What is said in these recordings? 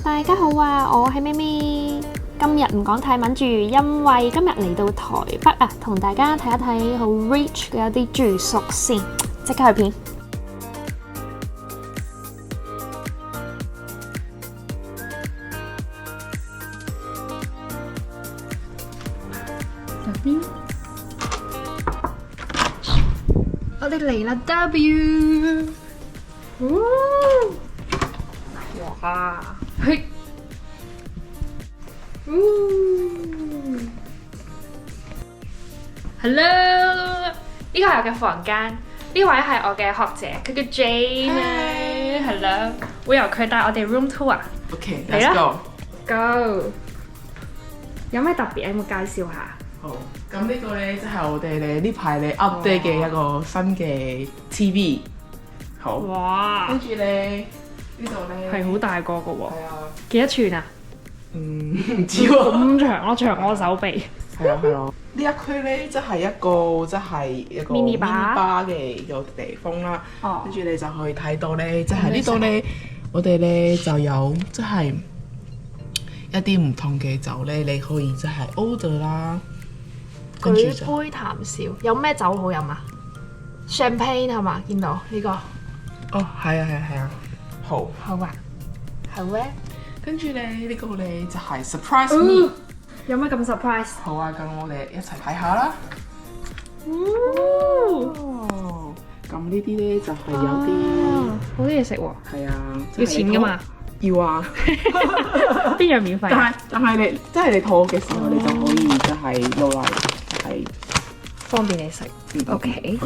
大家好啊，我係咪咪。今日唔講泰文住，因為今日嚟到台北啊，同大家睇一睇好 rich 嘅一啲住宿先，即刻去片。入邊，我哋嚟啦 W。哇！嘿。Hello， 呢個係我嘅房間，呢位係我嘅學姐，佢叫 Jane。Hello， 會由佢帶我哋 room tour 啊。OK，let's go。有咩特別？有冇介紹下？好，咁呢個咧即係我哋咧呢排咧 update 嘅一個新嘅 TV。好。哇！跟住咧呢度咧係好大個㗎喎。係啊。幾多寸啊？唔知喎。咁長咯，長我手臂。係啊係啊。呢一區咧即係一個 mini bar 嘅一個地方啦。哦。跟住你就可以睇到咧，即係呢度咧，我哋咧就有即係一啲唔同嘅酒咧，你可以即係 order 啦。舉杯談笑，有咩酒好飲啊 ？Champagne 係嘛？見到呢個。哦，係啊。好。好啊。係咩？跟住咧呢個咧就係 surprise me。有咩咁 surprise？ 好啊，咁我哋一齊睇下啦。咁呢啲咧就係有啲好多嘢食喎。係啊，要錢噶嘛？要啊。邊樣免費？但係你即係你肚餓嘅時候，你就可以就係攞嚟係方便你食。OK。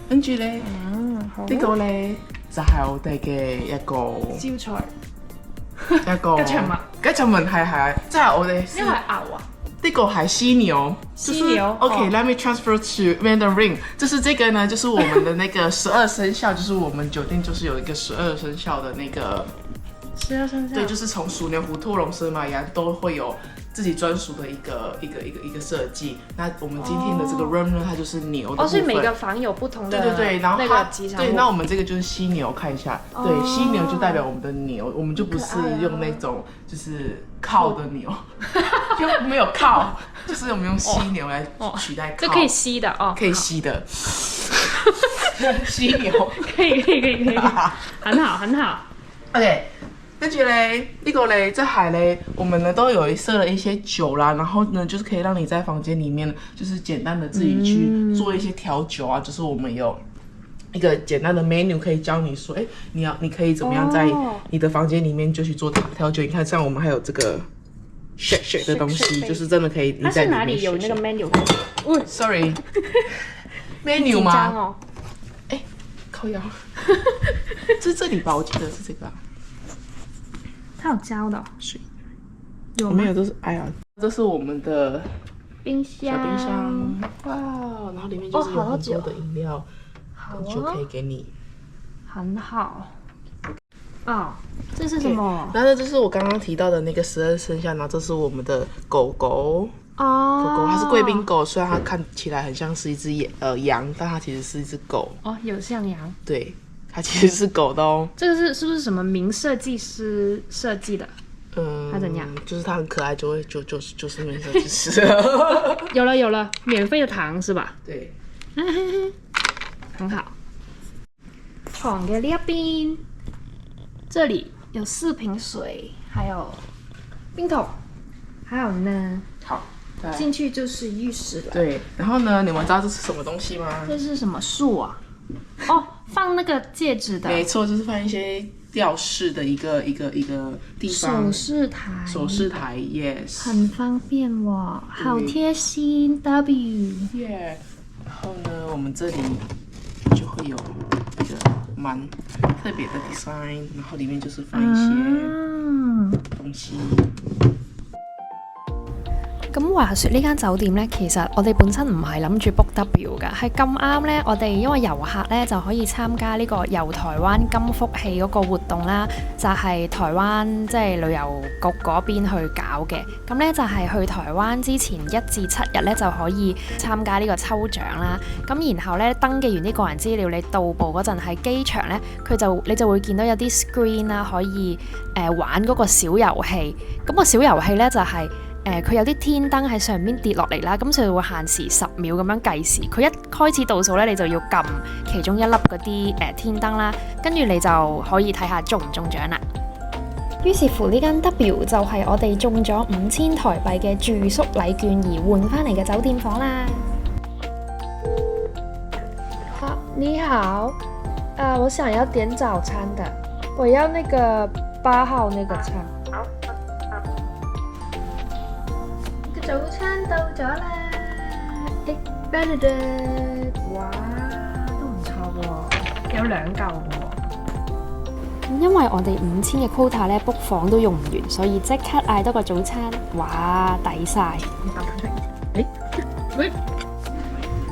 跟住咧，呢個咧就係我哋嘅一個招菜。一個吉祥物係，即係我哋呢個係牛啊，呢個係犀牛，犀牛。OK，let me transfer to Mandarin。就是這個呢，就是我們的那個12生肖，就是我們酒店就是有一個12生肖的那個12生肖。對，就是從鼠牛虎兔龍蛇馬羊都會有自己專屬的一個設計。那我們今天的這個 room 呢，它就是牛的部分。所以每個房有不同的。對，然後它對，那我們這個就是犀牛，看一下，對，犀牛就代表我們的牛，我們就不是用那種就是靠的牛，就沒有靠，就是我們用犀牛來取代靠。就可以吸的哦。可以吸的。犀牛。可以，很好。OK。跟住咧，呢個咧，即係咧，我們呢都有設了一些酒啦，然後呢，就是可以讓你在房間裡面，就是簡單的自己去做一些調酒啊，就是我們有一個簡單的 menu 可以教你說，哎，你可以怎麼樣在你的房間裡面就去做調酒。你看，像我們還有這個 shake 的東西，就是真的可以。它是哪裡有那個 menu？ Sorry，menu 嗎？哎，靠腰，是這裡吧？我記得是這個啊。它有膠的水，有沒有？都是哎呀，這是我們的冰箱，小冰箱，哇！然後裡面就是有很多的飲料，就可以給你，很好。哦，這是什麼？然後這是我剛剛提到的那個12生肖，然後這是我們的狗狗。哦，狗狗它是貴賓狗，雖然它看起來很像是一隻羊，但它其實是一隻狗。哦，有像羊。對。它其實是狗的哦。這個是不是什麼名設計師設計的？它怎樣？就是它很可愛，就是名設計師。有了，免費的糖是吧？對，很好。床嘅呢一邊，這裡有4瓶水，還有冰桶，還有呢。好。進去就是浴室了。對，然後呢，你們知道這是什麼東西嗎？這是什麼樹啊？哦，放那個戒指的。沒錯，就是放一些吊飾的一個地方。首飾台 ，yes。很方便喎，好貼心 W。Yeah。然後呢，我們這裡就會有一個蠻特別的 design，然後裡面就是放一些東西。咁話說呢間酒店呢，其實我哋本身唔係諗住 book W 㗎，係咁啱呢，我哋因為遊客呢就可以參加呢個遊台灣金福氣嗰個活動啦，就係台灣即係旅遊局嗰邊去搞嘅。咁呢就係去台灣之前1至7日呢就可以參加呢個抽獎啦。咁然後呢，登記完啲個人資料，你到埗嗰陣喺機場呢，你就會見到有啲 screen 啦，可以玩嗰個小遊戲。咁個小遊戲呢，就係佢有啲天燈喺上面跌落嚟啦，咁就會限時10秒咁樣計時。佢一開始倒數呢，你就要撳其中一粒嗰啲天燈啦，跟住你就可以睇下中唔中獎啦。於是乎呢間 W 就係我哋中咗5000台幣嘅住宿禮券而換翻嚟嘅酒店房啦。好，你好，我想要點早餐的，我要那個8號那個餐。早餐到咗啦 ，Egg Benedict， 哇，都唔錯喎，有2嚿喎。咁因為我哋5000嘅 quota 咧 book 房都用唔完，所以即刻嗌多個早餐，哇，抵晒！我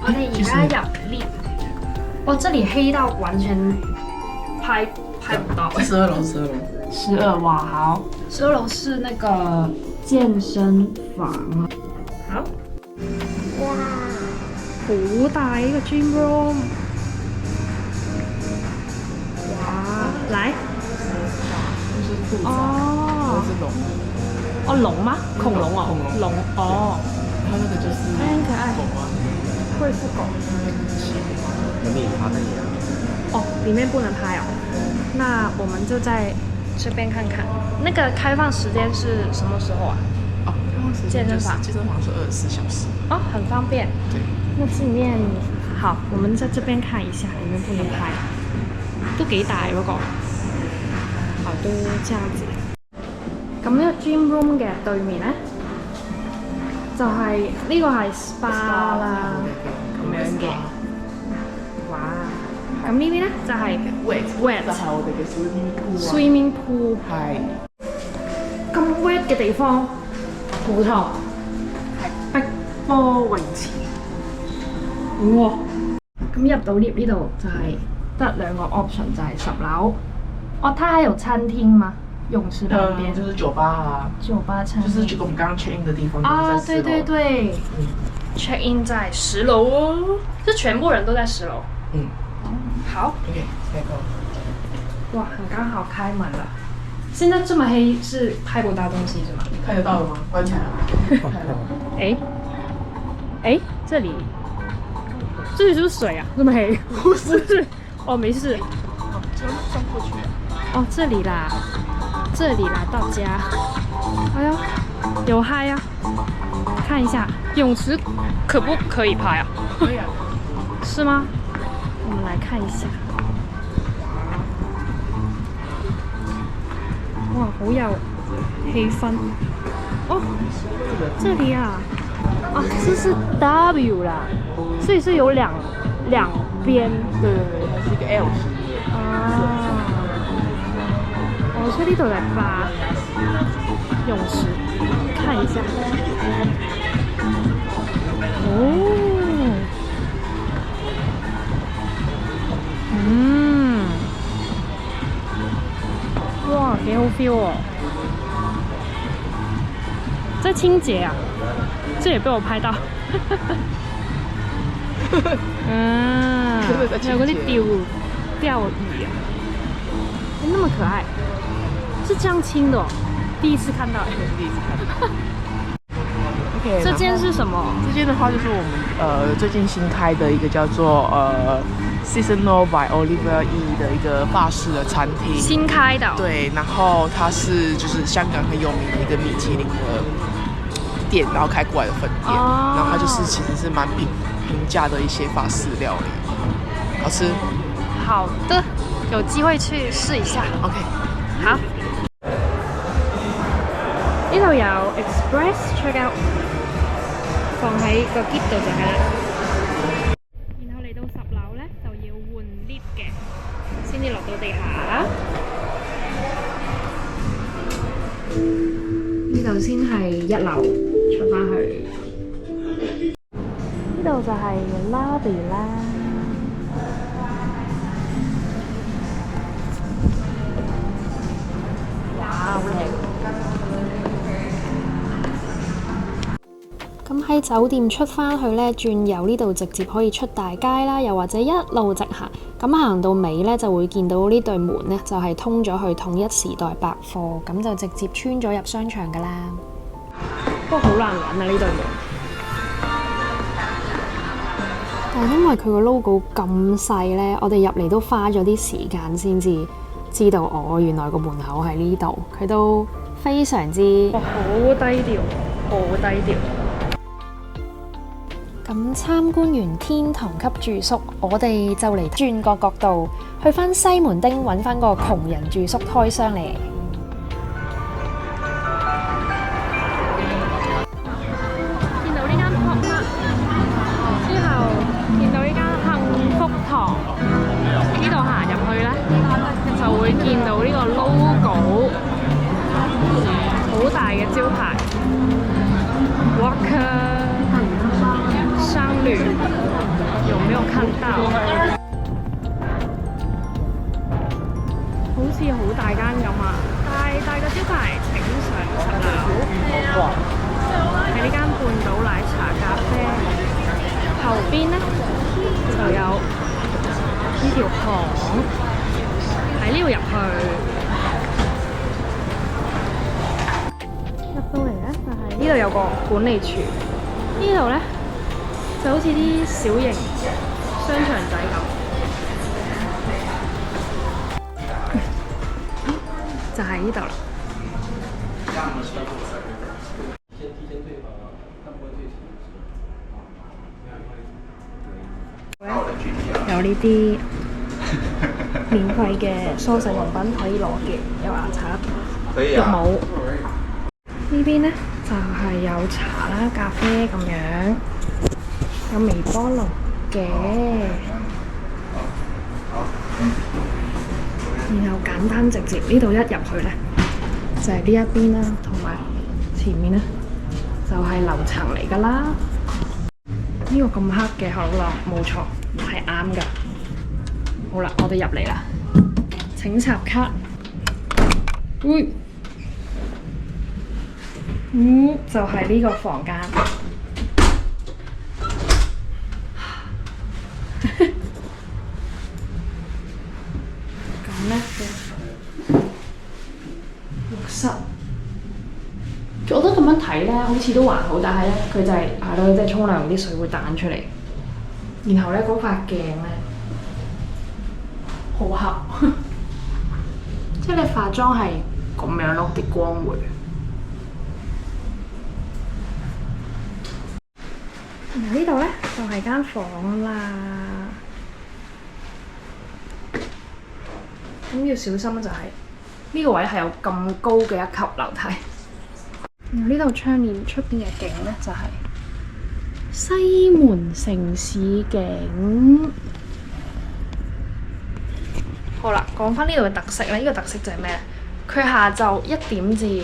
哋而家入 lift， 哇，這裡黑到完全拍不到。12樓，12，哇，好，12樓是那個健身房。好，哇，好大一個 gym room， 哇，來，哦，哦，龍嗎？恐龍啊，龍，哦，它那個就是很可愛，貴婦狗，裡面趴在裡面。哦，裡面不能拍哦，那我們就在這邊看看，那個開放時間是什麼時候啊？哦，健身房是24小時。哦，很方便。對。那裡面好，我們在這邊看一下，裡面不能拍，都幾大嗰個。好，都這樣子。咁呢個 gym room 嘅對面呢，就係呢個係 spa 啦，咁樣嘅。哇！咁呢邊呢就係 wet， 就係我哋嘅 swimming pool。係。咁 wet 嘅地方，好痛。係碧波泳池。哇！咁入到 lift 呢度就係得2個 option， 就係10樓。哦，它還有餐廳嗎？泳池旁邊。就是酒吧啊。酒吧餐廳。就是我們剛剛 check in 的地方。啊，對對對。check in 在10樓哦，就全部人都在10樓。嗯。好。OK， let's go。哇，很剛好開門了。現在這麼黑，是拍不到東西是嗎？看得到了嗎？關起來了。哎，這裡是不是水啊？這麼黑？不是。哦，沒事。就轉過去。哦，這裡啦，到家。哎呦，有嗨啊！看一下泳池可不可以拍啊？可以啊。是嗎？我們來看一下。哇，好有氣氛。哦，這裡啊，啊，這是 W 啦，所以是有兩邊。對，它是一個 L 型。啊，我去呢度嚟霸泳池，看一下。哦，哇，幾好 feel 哦！在清潔啊，這也被我拍到。嗯，還有嗰啲釣魚啊，那麼可愛，是這樣清的哦，第一次看到，第一次看到。OK， 這間是什麼？這間的話就是我們最近新開的一個叫做Seasonal by Oliver E 的一個法式的餐廳。新開的。對，然後它是就是香港很有名的一個米其林的店，然後開過來的分店，然後它就是其實是蠻平價的一些法式料理，好吃。好的，有機會去試一下。OK， 好。呢度有 Express Checkout， 放喺個 kit 度就係啦。然後嚟到10樓咧，就要換 lift 嘅，先至落到地下。呢度先係1樓出返去。度就係 lobby 啦。哇，好靚！咁喺酒店出返去呢，轉右呢度直接可以出大街啦，又或者一路直行。咁行到尾呢，就會見到呢對門呢，就係通咗去統一時代百貨，咁就直接穿咗入商場㗎啦。不過好難揾啊呢對門，但係因為佢個 logo 咁細呢，我哋入嚟都花咗啲時間先至知道原來個門口喺呢度。佢都非常之好低調，好低調。咁參觀完天堂級住宿，我哋就嚟轉個角度，去返西門町揾返個窮人住宿開箱嚟。見到呢間鋪之後，見到呢間幸福堂，呢度行入去呢，就會見到呢個 logo， 好大嘅招牌 Walker。商旅有沒有看到？好似好大間咁啊！大個招牌請上10樓。喺呢間半島奶茶咖啡後邊呢，就有呢條巷，喺呢度入去。入到嚟呢，就係呢度有個管理處，呢度呢。就好似啲小型商場仔咁，就喺呢度啦。有呢啲免費嘅梳洗用品可以攞嘅，有牙刷、浴帽。呢邊呢，就係有茶啦、咖啡咁樣。有微波爐嘅，然後簡單直接呢度一入去呢，就係呢一邊啦，同埋前面呢，就係樓層嚟㗎啦。呢個咁黑嘅口浪冇錯，係啱㗎。好啦，我哋入嚟啦，請插卡。就係呢個房間。咁咧，浴室，我覺得咁樣睇咧，好似都還好，但係咧，佢就係咯，即係沖涼啲水會彈出嚟，然後咧嗰塊鏡咧好黑，即係你化妝係咁樣咯，啲光會。然後呢度咧就係間房啦。咁要小心就係呢個位係有咁高嘅一級樓梯。然後呢度窗簾出邊嘅景呢，就係西門城市景。好啦，講翻呢度嘅特色咧，呢個特色就係咩咧？佢下晝1點至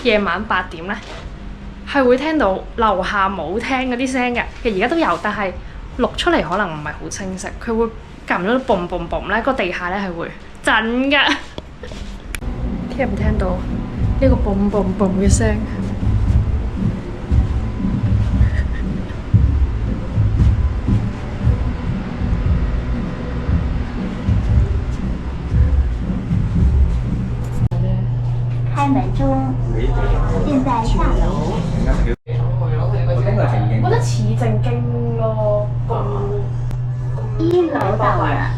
夜晚8點呢，係會聽到樓下舞廳嗰啲聲嘅。其實而家都有，但係錄出嚟可能唔係好清晰。佢會撳咗嘣嘣嘣咧，個地下咧係會震㗎。聽唔聽到呢個嘣嘣嘣嘅聲？开门中，现在下楼。我覺得似正經咯，1樓到了。